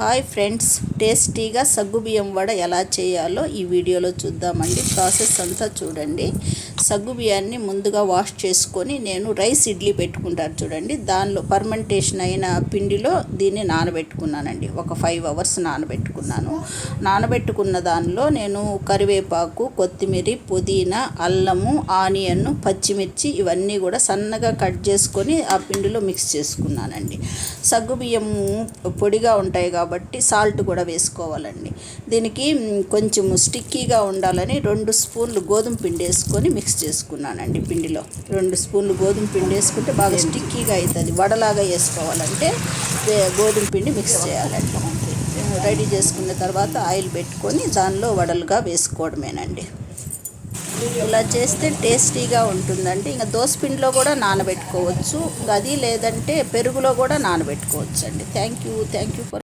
Hi friends, టేస్టీగా సగ్గుబియ్యం వడ ఎలా చేయాలో ఈ వీడియోలో చూద్దామండి. ప్రాసెస్ అంతా చూడండి. సగ్గుబియ్యాన్ని ముందుగా వాష్ చేసుకొని నేను రైస్ ఇడ్లీ పెట్టుకుంటారు చూడండి, దానిలో పర్మెంటేషన్ అయిన పిండిలో దీన్ని నానబెట్టుకున్నానండి. ఒక 5 అవర్స్ నానబెట్టుకున్నాను. నానబెట్టుకున్న దానిలో నేను కరివేపాకు, కొత్తిమీర, పుదీనా, అల్లము, ఆనియన్, పచ్చిమిర్చి ఇవన్నీ కూడా సన్నగా కట్ చేసుకొని ఆ పిండిలో మిక్స్ చేసుకున్నానండి. సగ్గుబియ్యం పొడిగా ఉంటాయి కాబట్టి సాల్ట్ కూడా వేసుకోవాలండి. దీనికి కొంచెం స్టిక్కీగా ఉండాలని 2 స్పూన్లు గోధుమ పిండి వేసుకొని మిక్స్ చేసుకున్నానండి. పిండిలో 2 స్పూన్లు గోధుమ పిండి వేసుకుంటే బాగా స్టిక్కీగా అవుతుంది. వడలాగా వేసుకోవాలంటే గోధుమ పిండి మిక్స్ చేయాలండి. రెడీ చేసుకున్న తర్వాత ఆయిల్ పెట్టుకొని దానిలో వడలుగా వేసుకోవడమేనండి. ఇలా చేస్తే టేస్టీగా ఉంటుందండి. ఇంకా దోసపిండిలో కూడా నానబెట్టుకోవచ్చు, అది లేదంటే పెరుగులో కూడా నానబెట్టుకోవచ్చు అండి. Thank you for